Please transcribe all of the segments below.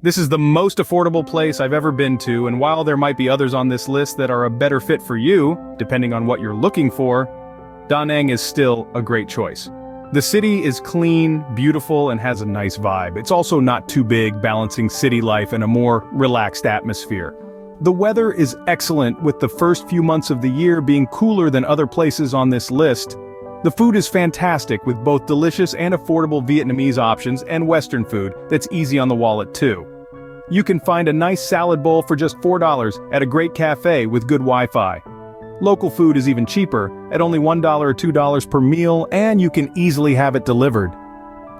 This is the most affordable place I've ever been to, and while there might be others on this list that are a better fit for you, depending on what you're looking for, Da Nang is still a great choice. The city is clean, beautiful, and has a nice vibe. It's also not too big, balancing city life and a more relaxed atmosphere. The weather is excellent, with the first few months of the year being cooler than other places on this list. The food is fantastic, with both delicious and affordable Vietnamese options and Western food that's easy on the wallet too. You can find a nice salad bowl for just $4 at a great cafe with good Wi-Fi. Local food is even cheaper, at only $1 or $2 per meal, and you can easily have it delivered.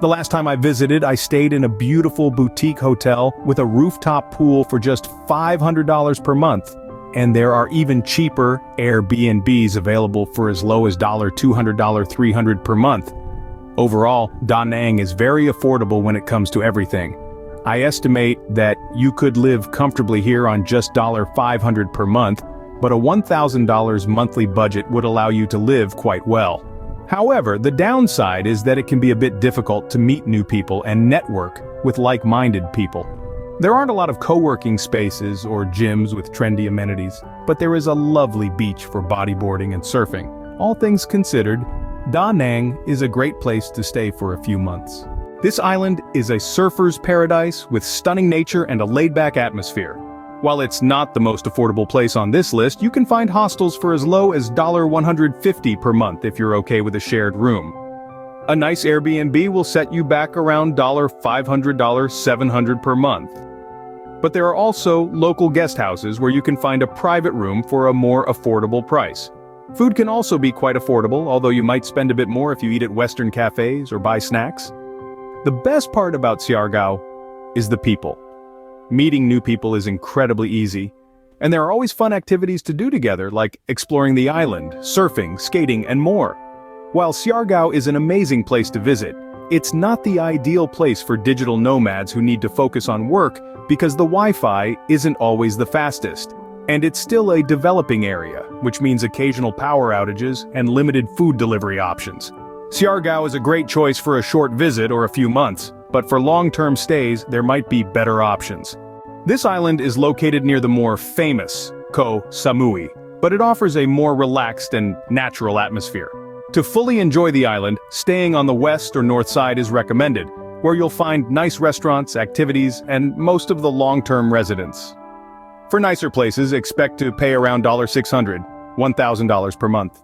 The last time I visited, I stayed in a beautiful boutique hotel with a rooftop pool for just $500 per month. And there are even cheaper Airbnbs available for as low as $200, $300 per month. Overall, Da Nang is very affordable when it comes to everything. I estimate that you could live comfortably here on just $500 per month, but a $1,000 monthly budget would allow you to live quite well. However, the downside is that it can be a bit difficult to meet new people and network with like-minded people. There aren't a lot of co-working spaces or gyms with trendy amenities, but there is a lovely beach for bodyboarding and surfing. All things considered, Da Nang is a great place to stay for a few months. This island is a surfer's paradise with stunning nature and a laid-back atmosphere. While it's not the most affordable place on this list, you can find hostels for as low as $150 per month if you're okay with a shared room. A nice Airbnb will set you back around $500, $700 per month. But there are also local guest houses where you can find a private room for a more affordable price. Food can also be quite affordable, although you might spend a bit more if you eat at Western cafes or buy snacks. The best part about Siargao is the people. Meeting new people is incredibly easy, and there are always fun activities to do together, like exploring the island, surfing, skating, and more. While Siargao is an amazing place to visit, it's not the ideal place for digital nomads who need to focus on work because the Wi-Fi isn't always the fastest. And it's still a developing area, which means occasional power outages and limited food delivery options. Siargao is a great choice for a short visit or a few months, but for long-term stays, there might be better options. This island is located near the more famous Koh Samui, but it offers a more relaxed and natural atmosphere. To fully enjoy the island, staying on the west or north side is recommended, where you'll find nice restaurants, activities, and most of the long-term residents. For nicer places, expect to pay around $600, $1,000 per month.